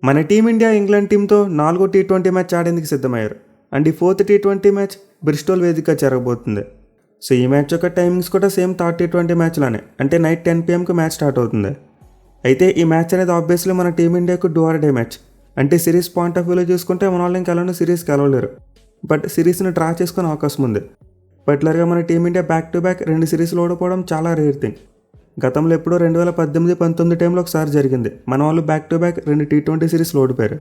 మన team India England టీంతో 4వ టీ20 మ్యాచ్ ఆడేందుకు సిద్ధమయ్యారు. అండ్ ఈ 4th టీ20 మ్యాచ్ బ్రిస్టోల్ వేదికగా జరగబోతుంది. సో ఈ మ్యాచ్ యొక్క టైమింగ్స్ కూడా సేమ్ 3rd టీ20 మ్యాచ్ లానే, అంటే నైట్ 10 PM మ్యాచ్ స్టార్ట్ అవుతుంది. అయితే ఈ మ్యాచ్ అనేది ఆబ్వియస్లీ మన టీమిండియాకు డూ ఆర్ డే మ్యాచ్. అంటే సిరీస్ పాయింట్ ఆఫ్ వ్యూలో చూసుకుంటే మన వాళ్ళు ఇంకెలానో సిరీస్కి గెలవలేరు, బట్ సిరీస్ని డ్రా చేసుకునే అవకాశం ఉంది. పర్టికులర్గా మన టీమిండియా బ్యాక్ టు బ్యాక్ 2 సిరీస్లు ఓడిపోవడం చాలా రేర్ థింగ్. గతంలో ఎప్పుడో 2018-19 టైంలో ఒకసారి జరిగింది. మన వాళ్ళు బ్యాక్ టు బ్యాక్ 2 టీ20 సిరీస్లు ఓడిపోయారు.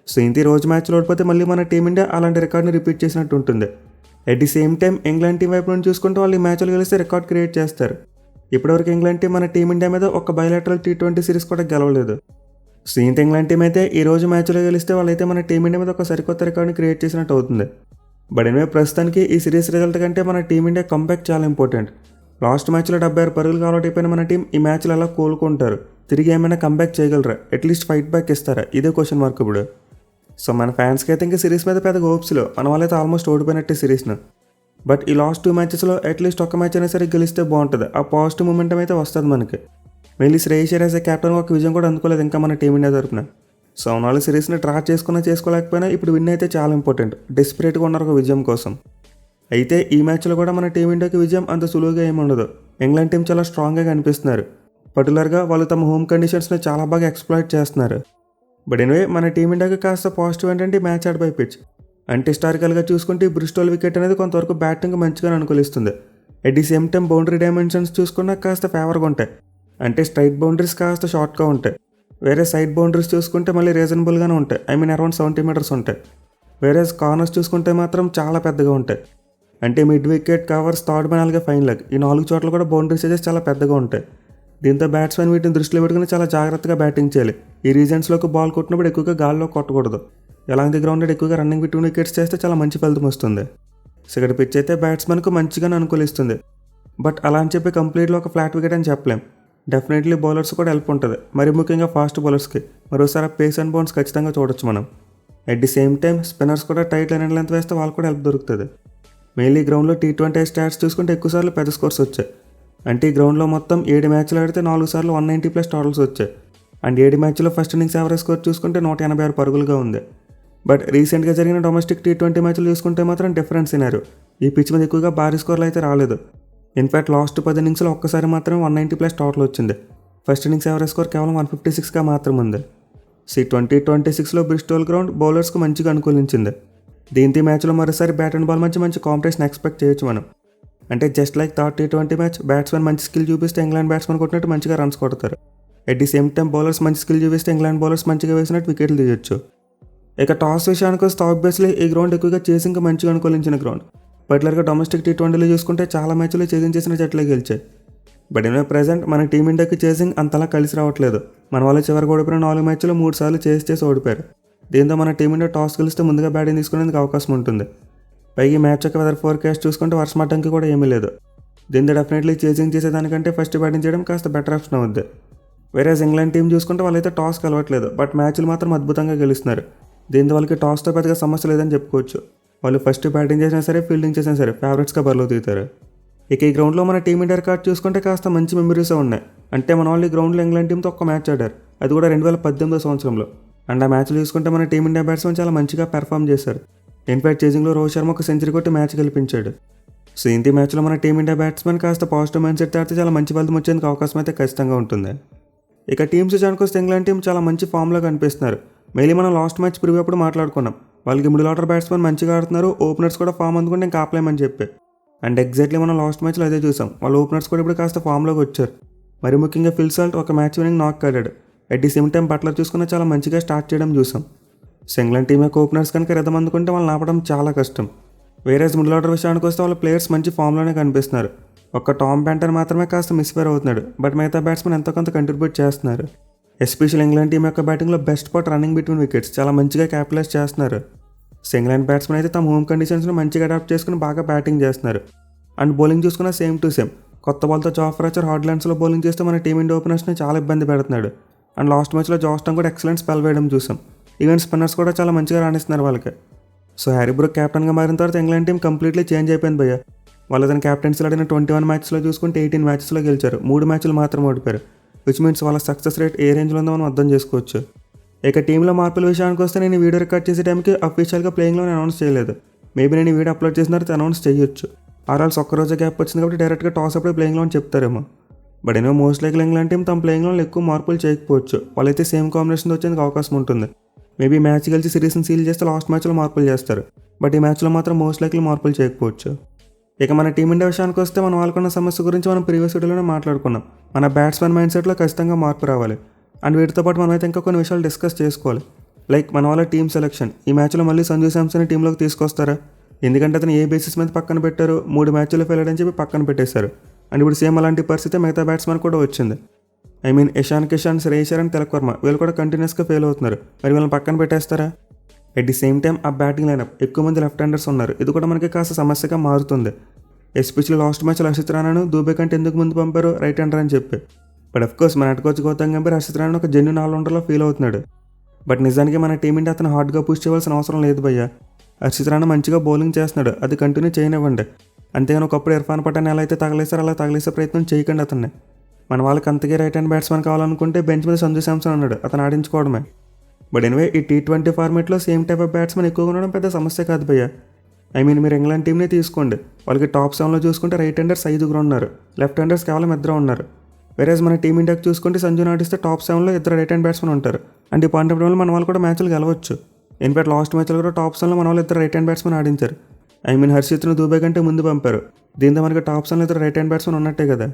సో ఇంత రోజు మ్యాచ్లో ఓడిపోతే మళ్ళీ మన టీమిండియా అలాంటి రికార్డ్ని రిపీట్ చేసినట్టు ఉంటుంది. At the same time England team వైపు నుంచి చూసుకుంటే వాళ్ళు ఈ మ్యాచ్లు గెలిస్తే రికార్డ్ క్రియేట్ చేస్తారు. ఇప్పటివరకు ఇంగ్లాండ్ టీం మన టీమిండియా మీద ఒక బయలాటరల్ టీ20 సిరీస్ కూడా గెలవలేదు. సో ఇంత ఇంగ్లాండ్ టీం అయితే ఈ రోజు మ్యాచ్లో గెలిస్తే వాళ్ళైతే మన టీమిండియా మీద ఒక సరికొత్త రికార్డ్ని క్రియేట్ చేసినట్టు అవుతుంది. బట్ ఎనివే ప్రస్తుతానికి ఈ సిరీస్ రిజల్ట్ కంటే మన టీమిండియా కంబ్యాక్ చాలా ఇంపార్టెంట్. లాస్ట్ మ్యాచ్లో 76 పరుగులు అలవాటు అయిపోయిన మన టీం ఈ మ్యాచ్లో ఎలా కోలుకుంటారు, తిరిగి ఏమైనా కంబ్యాక్ చేయగలరా, అట్లీస్ట్ ఫైట్ బ్యాక్ ఇస్తారా, ఇదే క్వశ్చన్ మార్క్ ఇప్పుడు. సో మన ఫ్యాన్స్కి అయితే ఇంకా సిరీస్ మీద పెద్ద హోప్స్లో, మన వాళ్ళైతే ఆల్మోస్ట్ ఓడిపోయినట్టే సిరీస్ను. బట్ ఈ లాస్ట్ 2 మ్యాచెస్లో అట్లీస్ట్ ఒక మ్యాచ్ అయినా సరే గెలిస్తే బాగుంటుంది. ఆ పాజిటివ్ మూమెంటం అయితే వస్తుంది మనకి. మళ్ళీ Shreyas Iyer as a captain ఒక విజయం కూడా అందుకోలేదు ఇంకా మన టీమిండియా తరపున. సో వాళ్ళు సిరీస్ని డ్రా చేసుకోలేకపోయినా ఇప్పుడు విన్ అయితే చాలా ఇంపార్టెంట్. డెస్పరేట్గా ఉన్నారు ఒక విజయం కోసం. అయితే ఈ మ్యాచ్లో కూడా మన టీమిండియాకి విజయం అంత సులువుగా ఏముండదు. ఇంగ్లాండ్ టీం చాలా స్ట్రాంగ్గా కనిపిస్తున్నారు. పర్టికులర్గా వాళ్ళు తమ హోమ్ కండిషన్స్ని చాలా బాగా ఎక్స్ప్లాయిట్ చేస్తున్నారు. బట్ ఎనివే మన టీమిండియాకి కాస్త పాజిటివ్ ఏంటంటే మ్యాచ్ ఆడ్ బై పిచ్. అంటే హిస్టారికల్గా చూసుకుంటే ఈ బ్రిస్టోల్ వికెట్ అనేది కొంతవరకు బ్యాటింగ్ మంచిగా అనుకూలిస్తుంది. At the same time boundary dimensions చూసుకున్నా కాస్త ఫేవర్గా ఉంటాయి. అంటే స్ట్రైట్ బౌండరీస్ కాస్త షార్ట్గా ఉంటాయి. వేరే సైడ్ బౌండరీస్ చూసుకుంటే మళ్ళీ రీజనబుల్గానే ఉంటాయి. అరౌండ్ 70 meters ఉంటాయి. వేరే కార్నర్స్ చూసుకుంటే మాత్రం చాలా పెద్దగా ఉంటాయి. అంటే mid wicket, covers, third man, అలాగే ఫైన్ లెగ్, ఈ 4 చోట్ల కూడా బౌండరీస్ అయితే చాలా పెద్దగా ఉంటాయి. దీంతో బ్యాట్స్మెన్ వీటిని దృష్టిలో పెట్టుకుని చాలా జాగ్రత్తగా బ్యాటింగ్ చేయాలి. ఈ రీజన్స్లోకి బాల్ కొట్టినప్పుడు ఎక్కువగా గాల్లో కొట్టకూడదు. ఎలాంటి గ్రౌండ్ ఎక్కువగా రన్నింగ్ బిట్వీన్ వికెట్స్ చేస్తే చాలా మంచి ఫలితం వస్తుంది. సో ఇక్కడ పిచ్ అయితే బ్యాట్స్మెన్కు మంచిగానే అనుకూలిస్తుంది. బట్ అలా అని చెప్పి కంప్లీట్గా ఒక ఫ్లాట్ వికెట్ అని చెప్పలేం. డెఫినెట్లీ బౌలర్స్ కూడా హెల్ప్ ఉంటుంది, మరి ముఖ్యంగా ఫాస్ట్ బౌలర్స్కి. మరోసారి పేస్ అండ్ బౌన్స్ ఖచ్చితంగా చూడొచ్చు మనం. At the same time spinners కూడా టైట్ లైన్ అండ్ లెంత్ వేస్తే వాళ్ళు కూడా హెల్ప్ దొరుకుతుంది. మెయిన్లీ గ్రౌండ్లో టీ20 స్టాట్స్ చూసుకుంటే ఎక్కువసార్లు పెద్ద స్కోర్స్ వచ్చాయి. అంటే ఈ గ్రౌండ్లో మొత్తం 7 మ్యాచ్లు ఆడితే 4 సార్లు 190+ టోటల్స్ వచ్చాయి. అండ్ 7 మ్యాచ్లో ఫస్ట్ ఇన్నింగ్స్ యావరేజ్ స్కోర్ చూసుకుంటే 186 పరుగులుగా ఉంది. బట్ రీసెంట్గా జరిగిన డొమెస్టిక్ టీ20 మ్యాచ్లు చూసుకుంటే మాత్రం డిఫరెన్స్ అయినారు. ఈ పిచ్ మీద ఎక్కువగా భారీ స్కోర్లు అయితే రాలేదు. ఇన్ఫ్యాక్ట్ లాస్ట్ 10 ఇన్నింగ్స్లో ఒక్కసారి మాత్రం 190+ టోటల్ వచ్చింది. ఫస్ట్ ఇన్నింగ్స్ యావరేజ్ స్కోర్ కేవలం 156గా మాత్రం ఉంది. T20-26లో బ్రిస్టోల్ గ్రౌండ్ బౌలర్స్కు మంచిగా అనుకూలించింది. దీంతో ఈ మ్యాచ్లో మరోసారి బ్యాట్ అండ్ బాల్ మంచి కాంపిటీషన్ ఎక్స్పెక్ట్ చేయొచ్చు మనం. అంటే just like 3rd T20 match batsmen మంచి స్కిల్ చూపిస్తే ఇంగ్లాండ్ బ్యాట్స్మెన్ కొట్టినట్టు మంచిగా రన్స్ కొడతారు. At the same time bowlers మంచి స్కిల్ చూపిస్తే ఇంగ్లాండ్ బౌలర్స్ మంచిగా వేసినట్టు వికెట్లు తీయొచ్చు. ఇక టాస్ విషయానికి వస్తే ఆబ్వియస్లీ ఈ గ్రౌండ్ ఎక్కువగా చేసింగ్ మంచిగా అనుకూలించిన గ్రౌండ్. పర్టికులర్గా డొమెస్టిక్ టీ20లో చూసుకుంటే చాలా మ్యాచ్లు చేసింగ్ చేసిన జట్లే గెలిచాయి. బట్ ఇన్ ప్రెజెంట్ మన టీమిండియాకి చేసింగ్ అంతలా కలిసి రావట్లేదు. మన వాళ్ళు చివరికి ఓడిపోయిన 4 మ్యాచ్లో 3 సార్లు చేసి ఓడిపోయారు. దీంతో మన టీమిండియా టాస్ గెలిస్తే ముందుగా బ్యాటింగ్ తీసుకునేందుకు అవకాశం ఉంటుంది. పైకి మ్యాచ్ యొక్క వెదర్ ఫోర్కాస్ట్ చూసుకుంటే వర్షం అడ్డంకి కూడా ఏమీ లేదు. దీంతో డెఫినెట్లీ చేసింగ్ చేసేదానికంటే ఫస్ట్ బ్యాటింగ్ చేయడం కాస్త బెటర్ ఆప్షన్ అవుద్ది. వేరేస్ ఇంగ్లాండ్ టీం చూసుకుంటే వాళ్ళైతే టాస్ కలవట్లేదు, బట్ మ్యాచ్లు మాత్రం అద్భుతంగా గెలుస్తున్నారు. దీంతో వాళ్ళకి టాస్తో పెద్దగా సమస్య లేదని చెప్పుకోవచ్చు. వాళ్ళు ఫస్ట్ బ్యాటింగ్ చేసినా సరే, ఫీల్డింగ్ చేసినా సరే ఫేవరెట్స్గా బరిలో దిగుతారు. ఇక ఈ గ్రౌండ్లో మన టీమిండియా రికార్డ్ చూసుకుంటే కాస్త మంచి మెమరీస్ ఉన్నాయి. అంటే మన వాళ్ళు ఈ గ్రౌండ్లో ఇంగ్లాండ్ టీంతో ఒక్క మ్యాచ్ ఆడారు, అది కూడా 2018 సంవత్సరంలో. అండ్ ఆ మ్యాచ్లు చూసుకుంటే మన టీమిండియా బ్యాట్స్మెన్ చాలా మంచిగా పెర్ఫామ్ చేశారు. ఇన్ఫాక్ట్ చేసింగ్లో రోహిత్ శర్మ ఒక సెంచరీ కొట్టి మ్యాచ్ గెలిపించాడు. సో ఇంత మ్యాచ్లో మన టీమిండియా బ్యాట్స్మెన్ కాస్త పాజిటివ్ మైండ్ సెట్ ఆడితే చాలా మంచి ఫలితం వచ్చేందుకు అవకాశం అయితే ఖచ్చితంగా ఉంటుంది. ఇక టీమ్స్ విషయానికి వస్తే ఇంగ్లాండ్ టీం చాలా మంచి ఫామ్లో కనిపిస్తున్నారు. మెయిన్లీ మనం లాస్ట్ మ్యాచ్ ప్రివ్యూ అప్పుడు మాట్లాడుకున్నాం, వాళ్ళకి మిడిల్ ఆర్డర్ బ్యాట్స్మెన్ మంచిగా ఆడుతున్నారు, ఓపెనర్స్ కూడా ఫామ్ అందుకుంటే ఇంకా ఆపలేమని చెప్పి. అండ్ ఎగ్జాక్ట్లీ మనం లాస్ట్ మ్యాచ్లో అదే చూసాం. వాళ్ళ ఓపెనర్స్ కూడా ఇప్పుడు కాస్త ఫామ్లోకి వచ్చారు. మరి ముఖ్యంగా ఫిల్ సాల్ట్ ఒక మ్యాచ్ విన్నింగ్ నాక్ ఆడాడు. At the same time Buttler చూసుకున్న చాలా మంచిగా స్టార్ట్ చేయడం చూసాం. సో ఇంగ్లాండ్ టీం యొక్క ఓపెనర్స్ కనుక రిధం అందుకుంటే వాళ్ళని ఆపడం చాలా కష్టం. వేరేస్ మిడిల్ ఆర్డర్ విషయానికి వస్తే వాళ్ళ ప్లేయర్స్ మంచి ఫామ్లోనే కనిపిస్తున్నారు. ఒక్క టామ్ ప్యాంటర్ మాత్రమే కాస్త మిస్ఫైర్ అవుతున్నాడు, బట్ మిగతా బ్యాట్స్మెన్ ఎంతో కొంత కంట్రిబ్యూట్ చేస్తున్నారు. ఎస్పెషల్ ఇంగ్లాండ్ టీం యొక్క బ్యాటింగ్లో best part running between wickets చాలా మంచిగా క్యాపిటలైజ్ చేస్తున్నారు. సో ఇంగ్లాండ్ బ్యాట్స్మెన్ అయితే తమ హోమ్ కండిషన్స్ను మంచిగా అడాప్ట్ చేసుకుని బాగా బ్యాటింగ్ చేస్తున్నారు. అండ్ బౌలింగ్ చూసుకున్న సేమ్ టు సేమ్ కొత్త బాల్తో జాఫ్రా ఆర్చర్ హార్డ్లాండ్స్లో బౌలింగ్ చేస్తే మన టీమిండియా ఓపెనర్స్ని చాలా ఇబ్బంది పెడుతున్నాడు. అండ్ లాస్ట్ మ్యాచ్లో జాస్టన్ కూడా ఎక్సలెంట్ స్పెల్ వేయడం చూసాం. ఈవెన్ స్పిన్నర్స్ కూడా చాలా మంచిగా రాణిస్తున్నారు వాళ్ళకి. సో హ్యారీ బ్రూక్ కెప్టెన్గా మారిన తర్వాత ఇంగ్లాండ్ టీం కంప్లీట్లీ చేంజ్ అయిపోయింది భయ్య. వాళ్ళు తన క్యాప్టెన్సీలో ఆడిన 21 మ్యాచ్లో చూసుకుంటే 18 మ్యాచెస్లో గెలిచారు, 3 మ్యాచ్లు మాత్రం ఓడిపోయారు. విచ్ మీన్స్ వాళ్ళ సక్సెస్ రేట్ ఏ రేంజ్లో ఉందో మనం అర్థం చేసుకోవచ్చు. ఇక టీంలో మార్పుల విషయానికి వస్తే నేను వీడియో రికార్డ్ చేసే టైంకి అఫీషియల్గా ప్లేయింగ్లో అనౌన్స్ చేయలేదు. మేబీ నేను వీడియో అప్లోడ్ చేసిన తర్వాత అనౌన్స్ చేయొచ్చు. ఆర్ఆల్స్ ఒక్కరోజు గ్యాప్ వచ్చింది కాబట్టి డైరెక్ట్గా టాస్ అప్పుడే ప్లేయింగ్లో అని చెప్తారేమో. బట్ ఏమో మోస్ట్ లైక్ ఇంగ్లాండ్ టీం తమ ప్లేయింగ్లో ఎక్కువ మార్పులు చేయకపోవచ్చు. వాళ్ళైతే సేమ్ కాంబినేషన్తో వచ్చేందుకు అవకాశం ఉంటుంది. మేబీ మ్యాచ్ గెలిచి సిరీస్ని సీల్ చేస్తే లాస్ట్ మ్యాచ్లో మార్పులు చేస్తారు. బట్ ఈ మ్యాచ్లో మాత్రం మోస్ట్ లైక్లీ మార్పులు చేయకపోవచ్చు. ఇక మన టీమిండియా విషయానికి వస్తే మనం వాళ్ళకున్న సమస్య గురించి మనం ప్రీవియస్ వీడియోలోనే మాట్లాడుకున్నాం. మన బ్యాట్స్మెన్ మైండ్ సెట్లో ఖచ్చితంగా మార్పు రావాలి. అండ్ వీటితో పాటు మనం అయితే ఇంకా కొన్ని విషయాలు డిస్కస్ చేసుకోవాలి. లైక్ మన వాళ్ళ టీమ్ సెలెక్షన్. ఈ మ్యాచ్లో మళ్ళీ సంజు శాంసన్ టీంలోకి తీసుకొస్తారా? ఎందుకంటే అతను ఏ బేసిస్ మీద పక్కన పెట్టారు, 3 మ్యాచ్లు ఫెయిల్ అని చెప్పి పక్కన పెట్టేశారు. అండ్ ఇప్పుడు సేమ్ అలాంటి పరిస్థితి మిగతా బ్యాట్స్మెన్ కూడా వచ్చింది. I mean Ishan Kishan, Shreyas Iyer and Tilak Varma వీళ్ళు కూడా కంటిన్యూస్గా ఫెయిల్ అవుతున్నారు. మరి వీళ్ళని పక్కన పెట్టేస్తారా? అట్ ది సేమ్ టైం ఆ బ్యాటింగ్ లైనప్ ఎక్కువ మంది లెఫ్ట్ హ్యాండర్స్ ఉన్నారు. ఇది కూడా మనకి కాస్త సమస్యగా మారుతుంది. ఎస్పెషల్లీ లాస్ట్ మ్యాచ్లో హర్షిత్ రాణాను దూబే కంటే ఎందుకు ముందు పంపారు రైట్ హ్యాండర్ అని చెప్పి. బట్ అఫ్కోర్స్ మన కోచ్ గౌతమ్ గంభీర్ హర్షిత్ రాణాను ఒక జెన్యూన్ ఆల్రౌండర్లో ఫీల్ అవుతున్నాడు. బట్ నిజానికి మన టీమిండియా అతను హార్డ్గా పుష్ చేయవలసిన అవసరం లేదు భయ్య. హర్షిత్ రాణా మంచిగా బౌలింగ్ చేస్తున్నాడు, అది కంటిన్యూ చేయనివ్వండి. అంతేగాని ఒకప్పుడు ఇర్ఫాన్ పఠాన్ ఎలా అయితే తగలేసారో అలా తగలేసే ప్రయత్నం చేయకండి అతన్ని. మన వాళ్ళకి అంతకే రైట్ హ్యాండ్ బ్యాట్స్మెన్ కావాలనుకుంటే బెంచ్ మీద సంజు శాంసన్ ఉన్నాడు, అతను ఆడించుకోవడమే. బట్ ఎనివే ఈ T20 ఫార్మేట్లో సేమ్ టైప్ ఆఫ్ బ్యాట్స్మెన్ ఎక్కువగా ఉండడం పెద్ద సమస్య కాదు భయ్య. ఐ మీన్ మీరు ఇంగ్లాండ్ టీంనే తీసుకోండి. వాళ్ళకి టాప్ 7లో చూసుకుంటే రైట్ హ్యాండర్స్ 5 ఉన్నారు, లెఫ్ట్ హ్యాండర్స్ కేవలం 2 ఉన్నారు. వేరేజ్ మన టీమిండియాకి చూసుకుంటే సంజు ఆడిస్తే టాప్ 7లో 2 రైట్ హ్యాండ్ బ్యాట్స్మెన్ ఉంటారు. అండ్ ఈ పాయింట్ ఆఫ్ వల్ల మన వాళ్ళు కూడా మ్యాచ్లు గెలవచ్చు. ఇన్ఫాక్ట్ లాస్ట్ మ్యాచ్లో కూడా టాప్ 7లో మన వాళ్ళు 2 రైట్ హ్యాండ్ బ్యాట్స్మెన్ ఆడించారు. ఐ మీన్ హర్షిత్ను దూబే కంటే ముందు పంపారు. దీంతో మనకి టాప్ 7లో 2 రైట్ హ్యాండ్ బ్యాట్స్మెన్ ఉన్నట్టే కదా.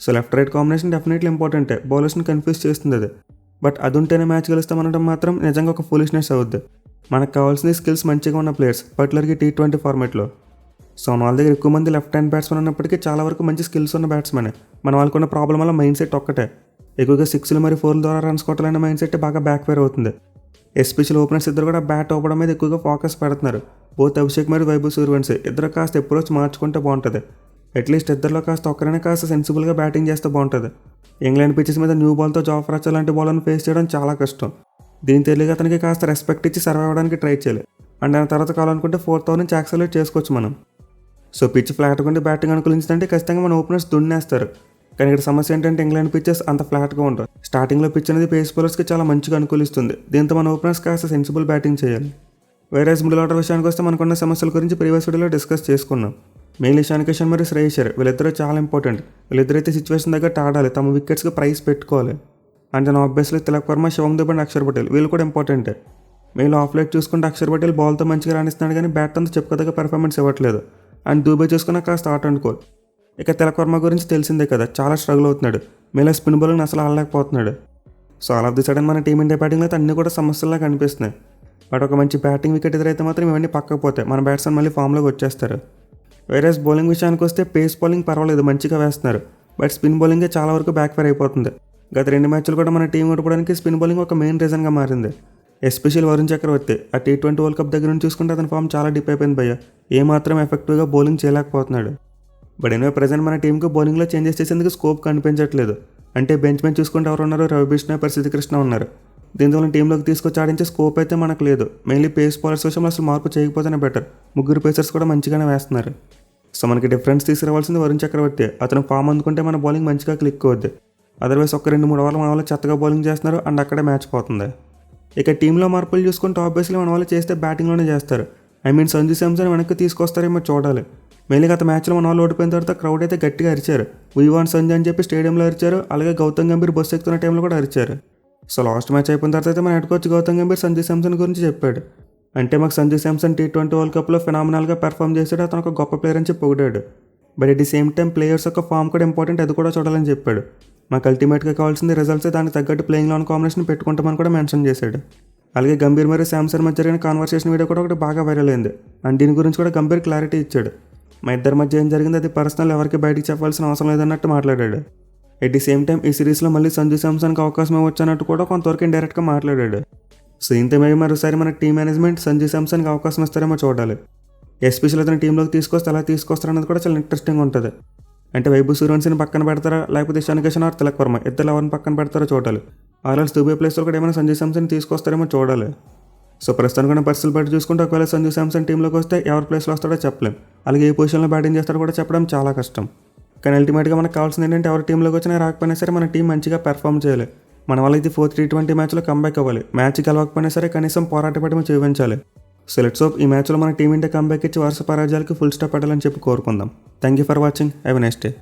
So left right combination definitely ఇంపార్టెంటే. బౌలర్స్ని కన్ఫ్యూజ్ చేస్తుంది అది. బట్ అది ఉంటేనే మ్యాచ్ గెలుస్తామనడం మాత్రం నిజంగా ఒక ఫూలిష్నెస్ అవుద్ది. మనకు కావాల్సిన స్కిల్స్ మంచిగా ఉన్న ప్లేయర్స్, పర్టికులర్గా T20 ఫార్మేట్లో. సో మన వాళ్ళ దగ్గర ఎక్కువ మంది లెఫ్ట్ హ్యాండ్ బ్యాట్స్మెన్ ఉన్నప్పటికీ చాలా వరకు మంచి స్కిల్స్ ఉన్న బ్యాట్స్మెన్. మన వాళ్ళకున్న ప్రాబ్లం వల్ల మైండ్ సెట్ ఒక్కటే. ఎక్కువగా 6లు మరియు 4ల ద్వారా రన్స్ కొట్టాలనే మైండ్ సెట్ బాగా బ్యాక్ ఫైర్ అవుతుంది. ఎస్పెషల్ ఓపెనర్స్ ఇద్దరు కూడా బ్యాట్ ఓపడం మీద ఎక్కువగా ఫోకస్ పెడుతున్నారు. బోత్ అభిషేక్ మరియు వైభవ్ సూర్యవంశీ ఇద్దరు కాస్త అప్రోచ్ మార్చుకుంటే బాగుంటుంది. అట్లీస్ట్ ఇద్దరిలో కాస్త ఒక్కరైనా కాస్త సెన్సిబుల్గా బ్యాటింగ్ చేస్తే బాగుంటుంది. ఇంగ్లాండ్ పిచెస్ మీద న్యూ బాల్తో జాఫర్ ఆర్చర్ లాంటి బౌలర్ని ఫేస్ చేయడం చాలా కష్టం. దీని తెలియక అతనికి కాస్త రెస్పెక్ట్ ఇచ్చి సర్వ్ అవ్వడానికి ట్రై చేయాలి. అండ్ దాని తర్వాత కావాలనుకుంటే 4th ఓవర్ నుంచి యాక్సలరేట్ చేసుకోవచ్చు మనం. సో పిచ్ ఫ్లాట్గా ఉండి బ్యాటింగ్ అనుకూలించిందంటే ఖచ్చితంగా మన ఓపెనర్స్ దున్నేస్తారు. కానీ ఇక్కడ సమస్య ఏంటంటే ఇంగ్లాండ్ పిచెస్ అంత ఫ్లాట్గా ఉండవు. స్టార్టింగ్లో పిచ్ అనేది పేస్ బౌలర్స్కి చాలా మంచిగా అనుకూలిస్తుంది. దీంతో మన ఓపెనర్స్ కాస్త సెన్సిబుల్ బ్యాటింగ్ చేయాలి. వేరేస్ మిడిల్ ఆర్డర్ విషయానికి వస్తే మనకున్న సమస్యల గురించి ప్రీవియస్ వీడియోలో డిస్కస్ చేసుకున్నాం. మెయిన్లీ ఇషాన్ కిషన్ మరియు శ్రేయస్ అయ్యర్ వీళ్ళిద్దరూ చాలా ఇంపార్టెంట్. వీళ్ళిద్దరైతే సిచ్యువేషన్ దగ్గర ఆడాలి, తమ వికెట్స్కి ప్రైస్ పెట్టుకోవాలి. అండ్ నేను ఆబ్వియస్లీ తిలక్ వర్మ, శివం దుబే అండ్ అక్షర్ పటేల్ వీళ్ళు కూడా ఇంపార్టెంటే. మెయిన్ ఆఫ్ లైట్ చూసుకుంటే అక్షర్ పటేల్ బాల్తో మంచిగా రాణిస్తున్నాడు కానీ బ్యాట్ అంతా చెప్పుకోదగ్గ పెర్ఫార్మెన్స్ ఇవ్వట్లేదు. అండ్ దూబే చూసుకున్నా కాస్త ఆట్ అండ్ కోల్. ఇక తిలక్ వర్మ గురించి తెలిసిందే కదా, చాలా స్ట్రగుల్ అవుతున్నాడు. మేలా స్పిన్ బౌలింగ్ అసలు ఆడలేకపోతున్నాడు. So all of the sudden మన టీమిండియా బ్యాటింగ్లో అయితే అన్నీ కూడా సమస్యల్లా కనిపిస్తున్నాయి. బట్ ఒక మంచి బ్యాటింగ్ వికెట్ ఎదురైతే మాత్రం ఇవన్నీ పక్కపోతాయి, మన బ్యాట్స్మెన్ మళ్ళీ ఫామ్లోకి వచ్చేస్తారు. వేరేస్ బౌలింగ్ విషయానికి వస్తే పేస్ బౌలింగ్ పర్వాలేదు, మంచిగా వేస్తున్నారు. బట్ స్పిన్ బౌలింగే చాలా వరకు బ్యాక్ ఫైర్ అయిపోతుంది. గత 2 మ్యాచ్లు కూడా మన టీం ఓడిపోవడానికి స్పిన్ బౌలింగ్ ఒక మెయిన్ రీజన్గా మారింది. ఎస్పెషల్ వరుణ్ చక్రవర్తి ఆ T20 వరల్డ్ కప్ దగ్గర నుంచి చూసుకుంటే అతని ఫామ్ చాలా డిప్ అయిపోయింది భయ్య. ఏమాత్రం ఎఫెక్టివ్గా బౌలింగ్ చేయలేకపోతున్నాడు. బట్ ఎనివే ప్రజెంట్ మన టీంకి బౌలింగ్లో చేంజెస్ చేసేందుకు స్కోప్ కనిపించట్లేదు. అంటే బెంచ్ మీద చూసుకుంటే ఎవరు ఉన్నారు, రవి బిష్ణోయ్, పరిస్థితి కృష్ణ ఉన్నారు. దీంతో టీంలోకి తీసుకొచ్చి ఆడించే స్కోప్ అయితే మనకు లేదు. మెయిన్లీ పేస్ బౌలర్స్ విషయంలో అసలు మార్పు చేయకపోతేనే బెటర్. 3 పేసర్స్ కూడా మంచిగానే వేస్తున్నారు. సో మనకి డిఫరెన్స్ తీసుకురావాల్సింది వరుణ్ చక్రవర్తి. అతను ఫామ్ అందుకుంటే మన బౌలింగ్ మంచిగా క్లిక్ అవుద్ది. అదర్వైజ్ ఒక 2-3 ఓవర్లు మన వాళ్ళు చెత్తగా బౌలింగ్ చేస్తున్నారు అండ్ అక్కడే మ్యాచ్ పోతుంది. ఇక టీంలో మార్పులు చూసుకుంటే ఆబ్వియస్లీ మన వాళ్ళు చేస్తే బ్యాటింగ్లోనే చేస్తారు. ఐ మీన్ సంజు శాంసన్ వెనక్కి తీసుకొస్తారేమో చూడాలి. మెయిన్లీ గత మ్యాచ్లో మన వాళ్ళు ఓడిపోయిన తర్వాత క్రౌడ్ అయితే గట్టిగా అరిచారు. వీ వాంట్ సంజు అని చెప్పి స్టేడియంలో అరిచారు. అలాగే గౌతమ్ గంభీర్ బస్సు ఎక్కుతున్న టైంలో కూడా అరిచారు. సో లాస్ట్ మ్యాచ్ అయిపోయిన తర్వాత అయితే మన హెడ్ కోచ్ గౌతమ్ గంభీర్ సంజు శాంసన్ గురించి చెప్పాడు. అంటే మాకు సంజు శాంసన్ T20 వరల్డ్ కప్లో ఫినామినల్గా పెర్ఫామ్ చేశాడు, అతను ఒక గొప్ప ప్లేయర్ అని చెప్పి పొగిడాడు. But at the same time players యొక్క ఫామ్ కూడా ఇంపార్టెంట్, అది కూడా చూడాలని చెప్పాడు. మాకు అల్టిమేట్గా కావాల్సింది రిజల్ట్స్, దానికి తగ్గట్టు ప్లేయింగ్ లోన్ కాంబినేషన్ పెట్టుకుంటామని కూడా మెన్షన్ చేశాడు. అలాగే గంభీర్ మరియు శాంసన్ మధ్య జరిగిన కాన్వర్సేషన్ వీడియో కూడా ఒకటి బాగా వైరల్ అయింది. అండ్ దీని గురించి కూడా గంభీర్ క్లారిటీ ఇచ్చాడు. మా ఇద్దరి మధ్య ఏం జరిగింది అది పర్సనల్, ఎవరికి బయటికి చెప్పాల్సిన అవసరం లేదన్నట్టు మాట్లాడాడు. ఎట్ ది సేమ్ టైం ఈ సిరీస్లో మళ్ళీ సంజు శాంసన్కి అవకాశం ఇవ్వచ్చన్నట్టు కూడా కొంతవరకు ఇండైరెక్ట్గా మాట్లాడాడు. సో ఇంత మరోసారి మన టీం మేనేజ్మెంట్ సంజు శాంసన్కి అవకాశం ఇస్తారేమో చూడాలి. ఎస్పెషల్ అతను టీంలోకి తీసుకొస్తే ఎలా తీసుకొస్తారన్నది కూడా చాలా ఇంట్రెస్టింగ్ ఉంటుంది. అంటే వైభవ్ సూర్యవంశీని పక్కన పెడతారా, లేకపోతే ఇషాన్ కిషన్ ఆర్ తిలక్ వర్మ ఇద్దరు ఎవరిని పక్కన పెడతారో చూడాలి. ఆర్ఎల్స్ దుబే ప్లేస్లో కూడా ఏమైనా సంజు శాంసన్ తీసుకొస్తారేమో చూడాలి. సో ప్రస్తుతానికి కూడా పరిస్థితులు బట్టి చూసుకుంటే ఒకవేళ సంజు శాంసన్ టీంలోకి వస్తే ఎవరి ప్లేస్లో వస్తాడో చెప్పలేం. అలాగే ఏ పొజిషన్లో బ్యాటింగ్ చేస్తాడో కూడా చెప్పడం చాలా కష్టం. కానీ అల్టిమేట్గా మనకు కావాల్సింది ఏంటంటే ఎవరి టీంలోకి వచ్చినా రాకపోయినా సరే మన టీం మంచిగా పెర్ఫామ్ చేయాలి. మన వల్ల ఇది 4th T20 మ్యాచ్లో కంబ్యాక్ అవ్వాలి. మ్యాచ్ గెలవకపోయినా సరే కనీసం పోరాట పడమ చూపించాలి. సో లెట్స్ హోప్ ఈ మ్యాచ్లో మన టీమిండియా కంబ్యాక్ ఇచ్చి వరుస పరాజయాలకి ఫుల్ స్టాప్ పెట్టాలని చెప్పి కోరుకుందాం. Thank you for watching. Have a nice day.